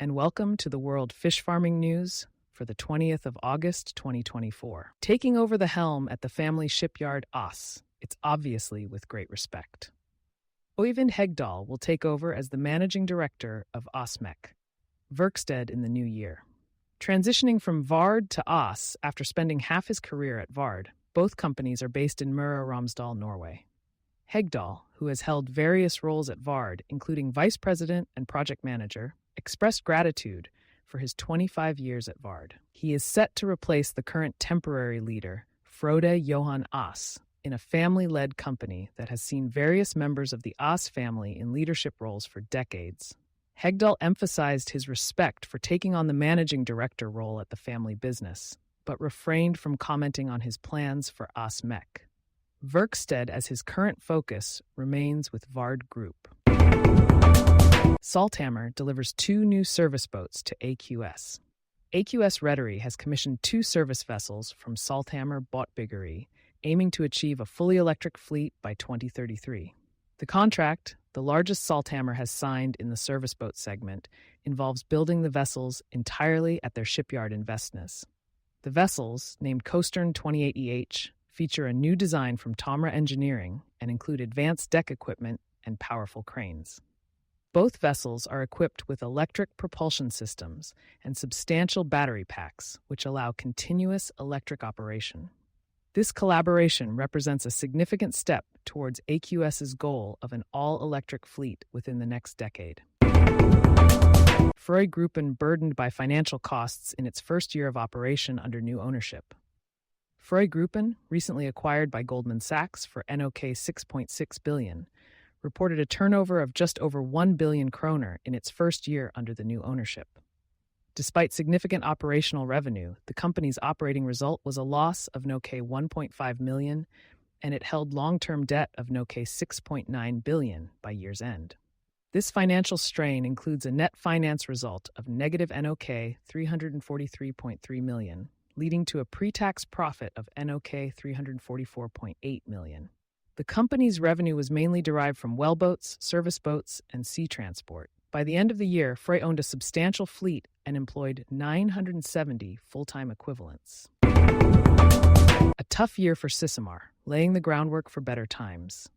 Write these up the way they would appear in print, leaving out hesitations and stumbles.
and welcome to the World Fish Farming News for the 20th of August, 2024. Taking over the helm at the family shipyard AQS, it's obviously with great respect. Øyvind Hegdal will take over as the managing director of AQS Verksted in the new year. Transitioning from Vard to AQS after spending half his career at Vard, both companies are based in Møre og Romsdal, Norway. Hegdal, who has held various roles at Vard, including vice president and project manager, expressed gratitude for his 25 years at Vard. He is set to replace the current temporary leader, Frode Johan Aas, in a family-led company that has seen various members of the Aas family in leadership roles for decades. Hegdal emphasized his respect for taking on the managing director role at the family business, but refrained from commenting on his plans for Aas Mek. Verksted, as his current focus, remains with Vard Group. Salthammer delivers 2 new service boats to AQS. AQS Rederi has commissioned 2 service vessels from Salthammer Båtbyggeri, aiming to achieve a fully electric fleet by 2033. The contract, the largest Salthammer has signed in the service boat segment, involves building the vessels entirely at their shipyard in Vestnes. The vessels, named Coastern 28EH, feature a new design from Tomra Engineering and include advanced deck equipment and powerful cranes. Both vessels are equipped with electric propulsion systems and substantial battery packs, which allow continuous electric operation. This collaboration represents a significant step towards AQS's goal of an all-electric fleet within the next decade. Frøy Gruppen burdened by financial costs in its first year of operation under new ownership. Frøy Gruppen, recently acquired by Goldman Sachs for NOK 6.6 billion, reported a turnover of just over 1 billion kroner in its first year under the new ownership. Despite significant operational revenue, the company's operating result was a loss of 1.5 million, and it held long-term debt of 6.9 billion by year's end. This financial strain includes a net finance result of negative 343.3 million, leading to a pre-tax profit of 344.8 million. The company's revenue was mainly derived from wellboats, service boats, and sea transport. By the end of the year, Frøy owned a substantial fleet and employed 970 full-time equivalents. A tough year for Sisomar, laying the groundwork for better times.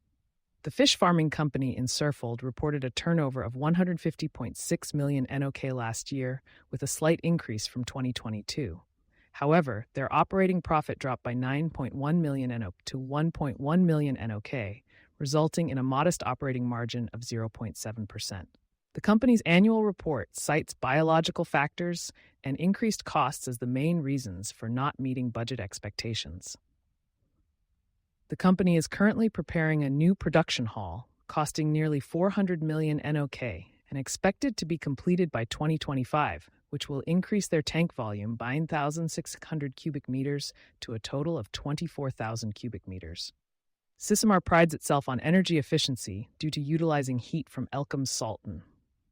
The fish farming company in Sørfold reported a turnover of 150.6 million NOK last year, with a slight increase from 2022. However, their operating profit dropped by 9.1 million NOK to 1.1 million NOK, resulting in a modest operating margin of 0.7%. The company's annual report cites biological factors and increased costs as the main reasons for not meeting budget expectations. The company is currently preparing a new production hall, costing nearly 400 million NOK, and expected to be completed by 2025, which will increase their tank volume by 9,600 cubic meters to a total of 24,000 cubic meters. Sisomar prides itself on energy efficiency due to utilizing heat from Elkham's Salten.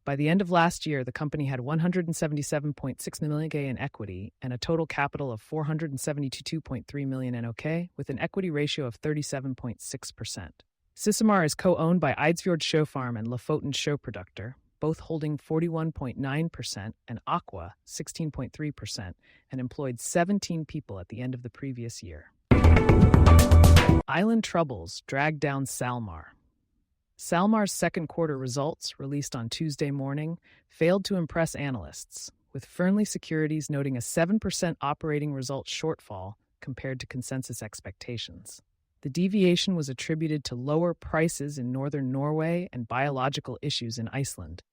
By the end of last year, the company had 177.6 million in equity and a total capital of 472.3 million NOK, with an equity ratio of 37.6%. Sisomar is co-owned by Eidsfjord Show Farm and Lofoten Show Productor, both holding 41.9%, and Aqua 16.3%, and employed 17 people at the end of the previous year. Island troubles dragged down Salmar. Salmar's second quarter results, released on Tuesday morning, failed to impress analysts, with Fearnley Securities noting a 7% operating result shortfall compared to consensus expectations. The deviation was attributed to lower prices in northern Norway and biological issues in Iceland.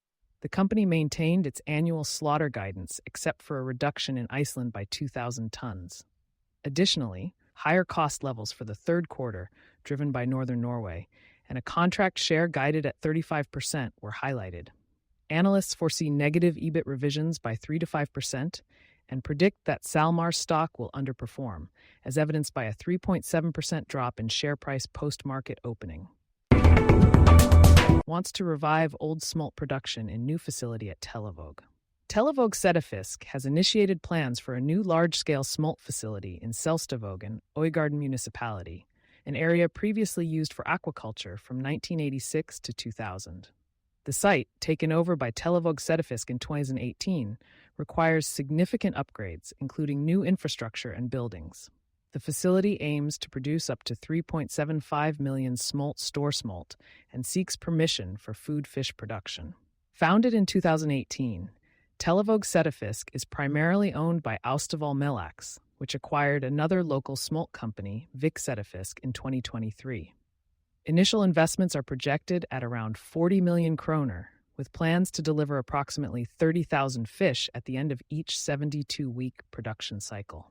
The company maintained its annual slaughter guidance except for a reduction in Iceland by 2,000 tons. Additionally, higher cost levels for the third quarter, driven by northern Norway, and a contract share guided at 35% were highlighted. Analysts foresee negative EBIT revisions by 3 to 5% and predict that Salmar stock will underperform, as evidenced by a 3.7% drop in share price post-market opening. Wants to revive old smolt production in new facility at Telavåg. Telavåg Settefisk has initiated plans for a new large-scale smolt facility in Selstavågen, Øygarden municipality, an area previously used for aquaculture from 1986 to 2000. The site, taken over by Telavåg in 2018, requires significant upgrades, including new infrastructure and buildings. The facility aims to produce up to 3.75 million smolt and seeks permission for food fish production. Founded in 2018, Telavåg is primarily owned by Austevoll Melax, which acquired another local smolt company, Vik Settefisk, in 2023. Initial investments are projected at around 40 million kroner, with plans to deliver approximately 30,000 fish at the end of each 72-week production cycle.